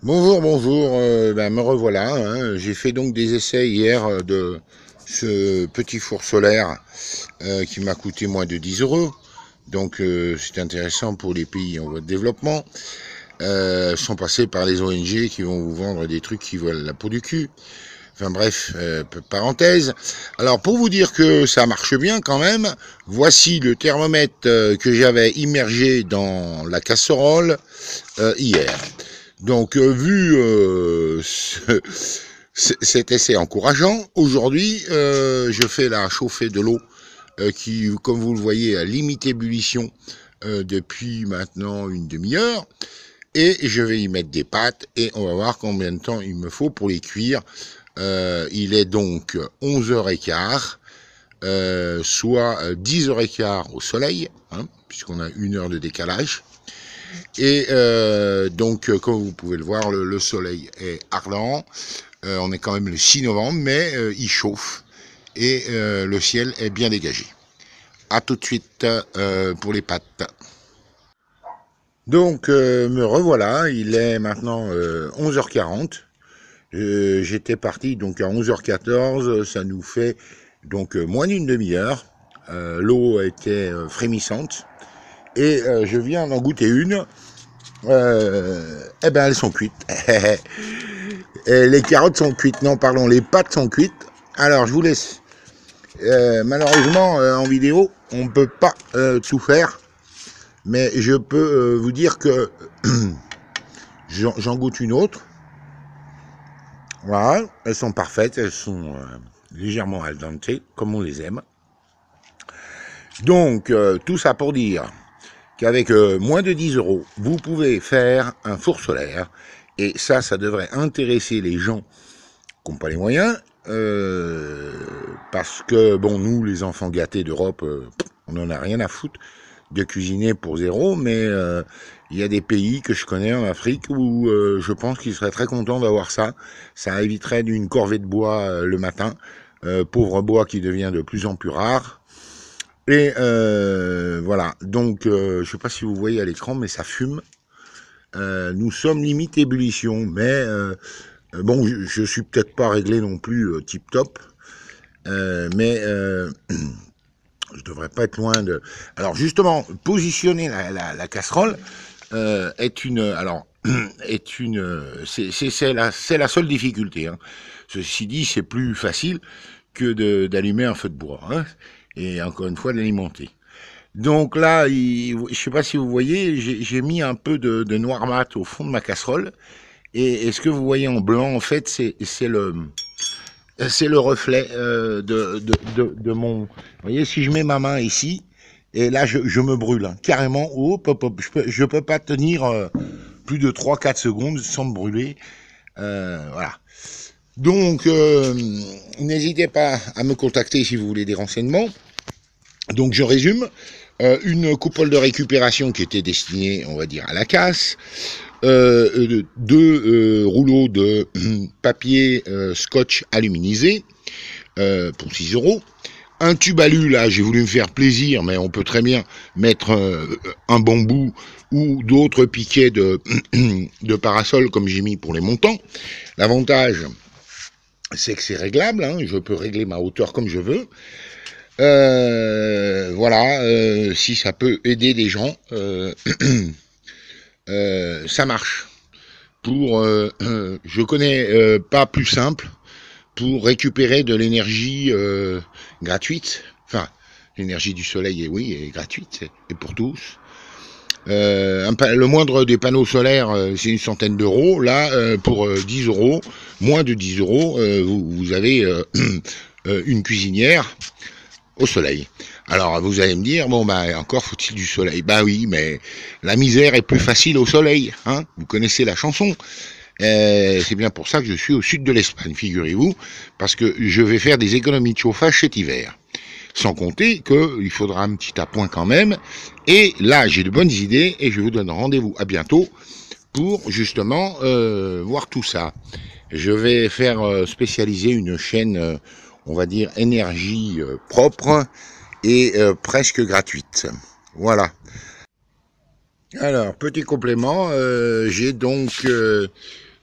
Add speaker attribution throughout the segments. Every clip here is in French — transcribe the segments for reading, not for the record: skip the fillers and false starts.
Speaker 1: Bonjour, bonjour, me revoilà, hein. J'ai fait donc des essais hier de ce petit four solaire qui m'a coûté moins de 10 euros. Donc c'est intéressant pour les pays en voie de développement, sans passer par les ONG qui vont vous vendre des trucs qui veulent la peau du cul. Enfin bref, parenthèse. Alors pour vous dire que ça marche bien quand même, voici le thermomètre que j'avais immergé dans la casserole hier. Donc, vu cet essai encourageant, aujourd'hui, je fais la chauffée de l'eau qui, comme vous le voyez, a limite ébullition depuis maintenant une demi-heure. Et je vais y mettre des pâtes et on va voir combien de temps il me faut pour les cuire. Il est donc 11h15, soit 10h15 au soleil, hein, puisqu'on a une heure de décalage. Et donc, comme vous pouvez le voir, le soleil est ardent. On est quand même le 6 novembre, mais il chauffe et le ciel est bien dégagé. A tout de suite pour les pâtes. Donc, me revoilà. Il est maintenant 11h40. J'étais parti donc à 11h14. Ça nous fait donc moins d'une demi-heure. L'eau était frémissante. Et je viens d'en goûter une. Eh ben elles sont cuites. Et les carottes sont cuites. Non, pardon, les pâtes sont cuites. Alors je vous laisse. Malheureusement, en vidéo, on ne peut pas tout faire. Mais je peux vous dire que j'en goûte une autre. Voilà, elles sont parfaites. Elles sont légèrement al dente, comme on les aime. Donc, tout ça pour dire qu'avec moins de 10 euros, vous pouvez faire un four solaire. Et ça devrait intéresser les gens qui n'ont pas les moyens. Parce que, bon, nous, les enfants gâtés d'Europe, on n'en a rien à foutre de cuisiner pour zéro. Mais il y a des pays que je connais en Afrique où je pense qu'ils seraient très contents d'avoir ça. Ça éviterait d'une corvée de bois le matin. Pauvre bois qui devient de plus en plus rare. Et voilà, donc je sais pas si vous voyez à l'écran, mais ça fume. Nous sommes limite ébullition, mais bon, je suis peut-être pas réglé non plus tip top, mais je devrais pas être loin de. Alors justement, positionner la casserole est une, alors est une, c'est la seule difficulté. Hein. Ceci dit, c'est plus facile que d'allumer un feu de bois, hein, et encore une fois d'alimenter. Donc là, je sais pas si vous voyez, j'ai mis un peu de noir mat au fond de ma casserole. Et ce que vous voyez en blanc, en fait, c'est le reflet de mon. Vous voyez, si je mets ma main ici, et là, je me brûle, hein, carrément. Hop, hop, hop, je peux pas tenir plus de 3-4 secondes sans me brûler. Voilà. Donc, n'hésitez pas à me contacter si vous voulez des renseignements. Donc, je résume. Une coupole de récupération qui était destinée, on va dire, à la casse, deux rouleaux de papier scotch aluminisé pour 6 euros, un tube alu, là j'ai voulu me faire plaisir, mais on peut très bien mettre un bambou ou d'autres piquets de parasol comme j'ai mis pour les montants. L'avantage, c'est que c'est réglable, hein, je peux régler ma hauteur comme je veux. Voilà, si ça peut aider des gens, ça marche. Je connais pas plus simple pour récupérer de l'énergie gratuite. Enfin, l'énergie du soleil, oui, est gratuite, et pour tous. Le moindre des panneaux solaires, c'est une centaine d'euros. Là, pour 10 euros, moins de 10 euros, vous avez une cuisinière au soleil. Alors vous allez me dire, bon bah encore faut-il du soleil. Bah oui, mais la misère est plus facile au soleil, hein. Vous connaissez la chanson. C'est bien pour ça que je suis au sud de l'Espagne, figurez-vous, parce que je vais faire des économies de chauffage cet hiver. Sans compter qu'il faudra un petit appoint quand même. Et là, j'ai de bonnes idées et je vous donne rendez-vous à bientôt pour justement voir tout ça. Je vais faire spécialiser une chaîne, on va dire, énergie propre et presque gratuite. Voilà. Alors, petit complément, j'ai donc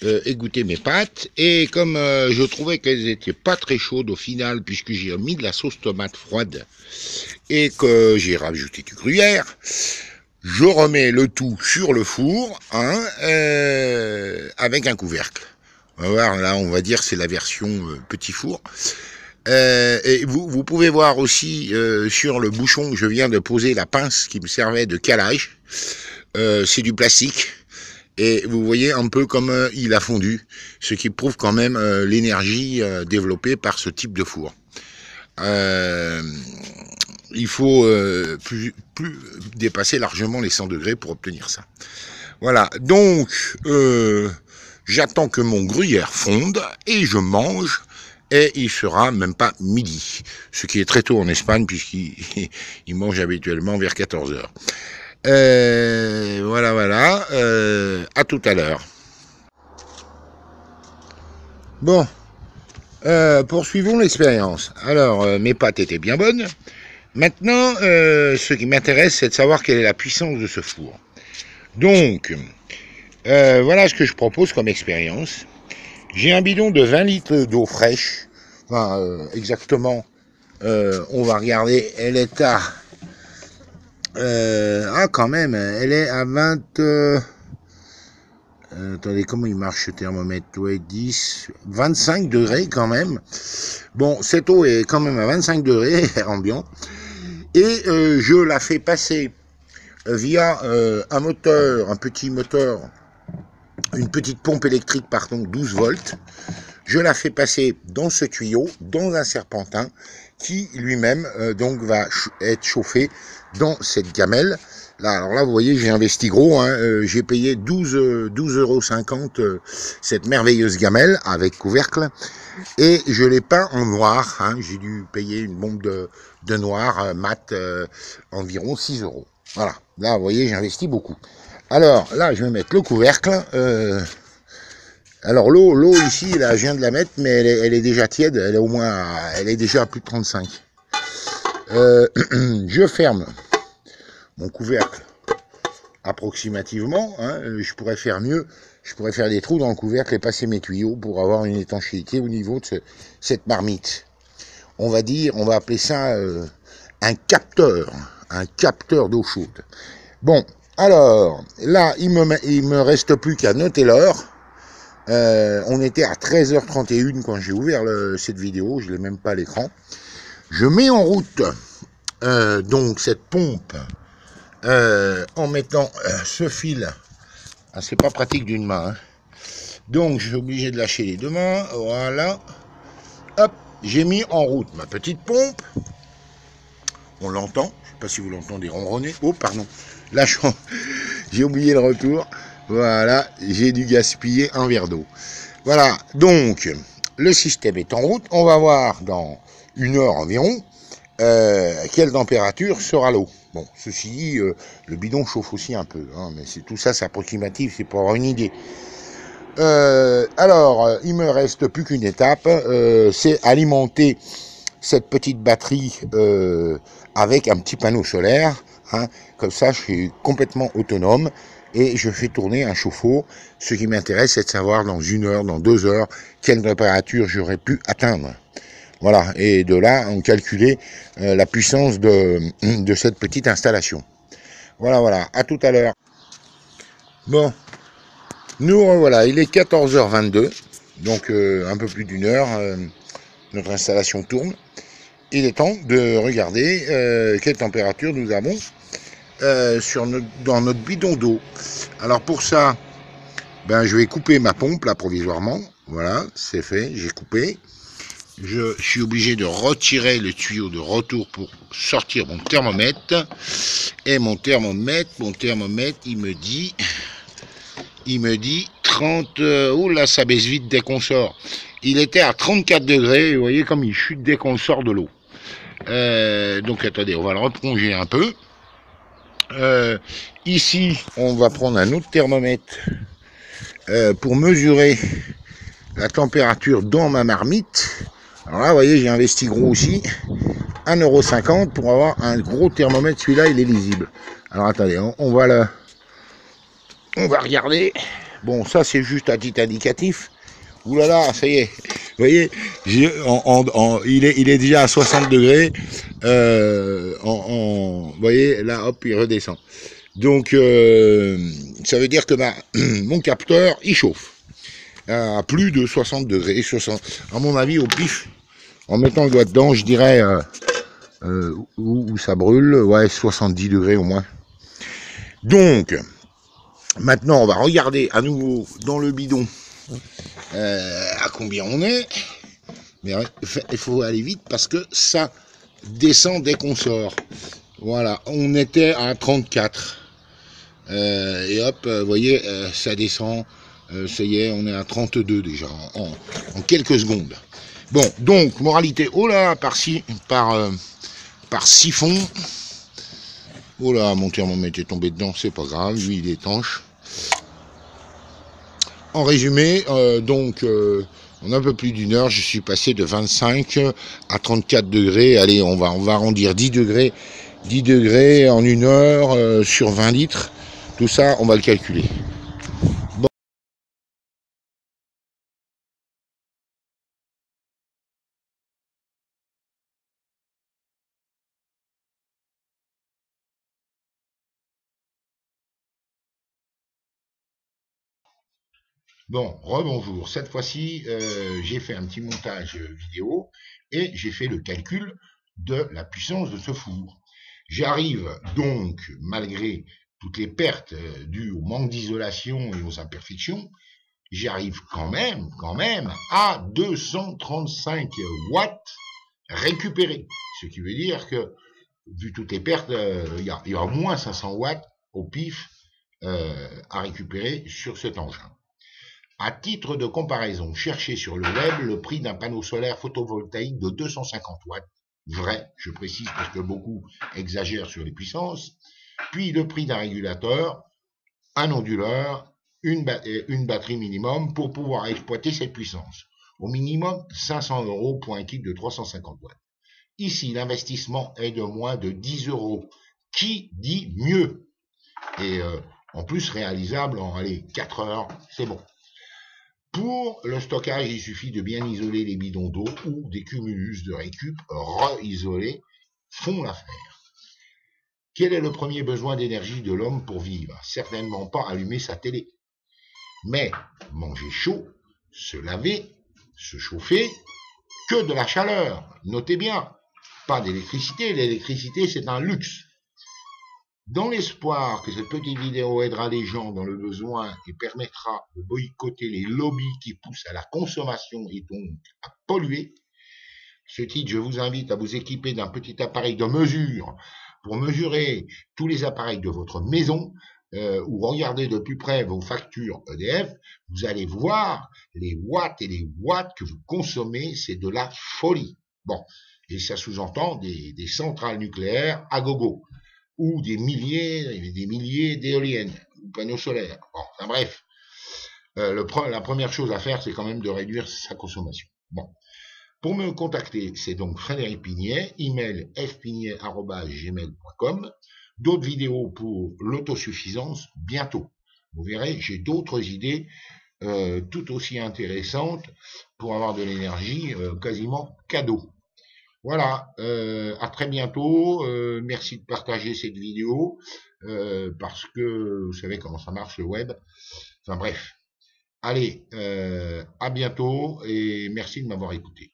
Speaker 1: égoutter mes pâtes, et comme je trouvais qu'elles étaient pas très chaudes au final, puisque j'ai mis de la sauce tomate froide et que j'ai rajouté du gruyère, je remets le tout sur le four, hein, avec un couvercle. On va voir, là on va dire c'est la version petit four. Et vous pouvez voir aussi sur le bouchon que je viens de poser la pince qui me servait de calage. C'est du plastique. Et vous voyez un peu comme il a fondu, ce qui prouve quand même l'énergie développée par ce type de four. Il faut plus dépasser largement les 100 degrés pour obtenir ça. Voilà, donc j'attends que mon gruyère fonde et je mange. Et il sera même pas midi, ce qui est très tôt en Espagne puisqu'ils mangent habituellement vers 14 heures. Voilà, à tout à l'heure. Bon, poursuivons l'expérience. Alors, mes pâtes étaient bien bonnes. Maintenant, ce qui m'intéresse, c'est de savoir quelle est la puissance de ce four. Donc, voilà ce que je propose comme expérience. J'ai un bidon de 20 litres d'eau fraîche. Enfin, exactement, on va regarder, elle est à... quand même, elle est à 20... attendez, comment il marche ce thermomètre? Ouais, 10, 25 degrés quand même. Bon, cette eau est quand même à 25 degrés, air ambiant. Et je la fais passer via un moteur, un petit moteur, une petite pompe électrique, pardon, 12 volts. Je la fais passer dans ce tuyau, dans un serpentin, qui lui-même donc va être chauffé dans cette gamelle. Là, alors là, vous voyez, j'ai investi gros, hein, j'ai payé 12,50 € cette merveilleuse gamelle avec couvercle, et je l'ai peint en noir, hein, j'ai dû payer une bombe de noir mat environ 6 €. Voilà, là, vous voyez, j'ai investi beaucoup. Alors, là, je vais mettre le couvercle. Alors, l'eau ici, là, je viens de la mettre, mais elle est déjà tiède, elle est déjà à plus de 35. Je ferme mon couvercle approximativement, hein, je pourrais faire mieux, je pourrais faire des trous dans le couvercle et passer mes tuyaux pour avoir une étanchéité au niveau de cette marmite. On va appeler ça un capteur d'eau chaude. Bon, alors, là, il me reste plus qu'à noter l'heure. On était à 13h31 quand j'ai ouvert cette vidéo, je l'ai même pas à l'écran. Je mets en route donc cette pompe en mettant ce fil. Ah, c'est pas pratique d'une main, hein. Donc je suis obligé de lâcher les deux mains. Voilà. Hop, j'ai mis en route ma petite pompe. On l'entend. Je sais pas si vous l'entendez ronronner. Oh pardon. Là j'ai oublié le retour. Voilà, j'ai dû gaspiller un verre d'eau. Voilà, donc le système est en route. On va voir dans 1 heure environ quelle température sera l'eau. Bon, ceci dit, le bidon chauffe aussi un peu, hein, mais tout ça, c'est approximatif, c'est pour avoir une idée. Alors, il me reste plus qu'une étape, c'est alimenter cette petite batterie avec un petit panneau solaire, hein, comme ça, je suis complètement autonome. Et je fais tourner un chauffe-eau. Ce qui m'intéresse, c'est de savoir dans 1 heure, dans 2 heures, quelle température j'aurais pu atteindre. Voilà, et de là, on calculait la puissance de cette petite installation. Voilà, à tout à l'heure. Bon, nous revoilà, il est 14h22, donc un peu plus d'1 heure, notre installation tourne. Il est temps de regarder quelle température nous avons dans notre bidon d'eau. Alors pour ça, ben, je vais couper ma pompe là provisoirement. Voilà, c'est fait, j'ai coupé. Je suis obligé de retirer le tuyau de retour pour sortir mon thermomètre. Et mon thermomètre, il me dit 30... oula, ça baisse vite dès qu'on sort. Il était à 34 degrés, vous voyez comme il chute dès qu'on sort de l'eau. Donc attendez, on va le replonger un peu. Ici, on va prendre un autre thermomètre pour mesurer la température dans ma marmite. Alors là, vous voyez, j'ai investi gros aussi. 1,50 € pour avoir un gros thermomètre. Celui-là, il est lisible. Alors attendez, on va regarder. Bon, ça c'est juste à titre indicatif. Ouh là là, ça y est. Vous voyez, il est déjà à 60 degrés. Vous voyez, là, hop, il redescend. Donc, ça veut dire que mon capteur, il chauffe à plus de 60 degrés. 60, à mon avis, au pif, en mettant le doigt dedans, je dirais où ça brûle. Ouais, 70 degrés au moins. Donc, maintenant, on va regarder à nouveau dans le bidon à combien on est. Mais il faut aller vite parce que ça descend dès qu'on sort. Voilà, on était à 34. Et hop, vous voyez, ça descend. Ça y est, on est à 32 déjà en quelques secondes. Bon, donc, moralité, oh là, par siphon. Oh là, mon thermomètre est tombé dedans, c'est pas grave, lui il est étanche. En résumé, donc, en un peu plus d'une heure, je suis passé de 25 à 34 degrés. Allez, on va arrondir 10 degrés. 10 degrés en une heure sur 20 litres. Tout ça, on va le calculer. Bon, rebonjour. Cette fois-ci, j'ai fait un petit montage vidéo et j'ai fait le calcul de la puissance de ce four. J'arrive donc, malgré toutes les pertes dues au manque d'isolation et aux imperfections, j'arrive quand même à 235 watts récupérés. Ce qui veut dire que, vu toutes les pertes, il y a au moins 500 watts au pif à récupérer sur cet engin. À titre de comparaison, cherchez sur le web le prix d'un panneau solaire photovoltaïque de 250 watts. Vrai, je précise parce que beaucoup exagèrent sur les puissances. Puis le prix d'un régulateur, un onduleur, une batterie minimum pour pouvoir exploiter cette puissance. Au minimum 500 € pour un kit de 350 watts. Ici, l'investissement est de moins de 10 €. Qui dit mieux? Et en plus réalisable en 4 heures, c'est bon. Pour le stockage, il suffit de bien isoler les bidons d'eau ou des cumulus de récup re-isolés font l'affaire. Quel est le premier besoin d'énergie de l'homme pour vivre? Certainement pas allumer sa télé. Mais manger chaud, se laver, se chauffer, que de la chaleur. Notez bien, pas d'électricité. L'électricité, c'est un luxe. Dans l'espoir que cette petite vidéo aidera les gens dans le besoin et permettra de boycotter les lobbies qui poussent à la consommation et donc à polluer, ce titre, je vous invite à vous équiper d'un petit appareil de mesure pour mesurer tous les appareils de votre maison ou regarder de plus près vos factures EDF. Vous allez voir les watts et les watts que vous consommez, c'est de la folie. Bon, et ça sous-entend des centrales nucléaires à gogo ou des milliers et des milliers d'éoliennes ou panneaux solaires. Bon, enfin bref, la première chose à faire, c'est quand même de réduire sa consommation. Bon. Pour me contacter, c'est donc Frédéric Pignet, email fpignet@gmail.com. D'autres vidéos pour l'autosuffisance bientôt. Vous verrez, j'ai d'autres idées tout aussi intéressantes pour avoir de l'énergie quasiment cadeau. Voilà, à très bientôt. Merci de partager cette vidéo parce que vous savez comment ça marche le web. Enfin bref, allez, à bientôt et merci de m'avoir écouté.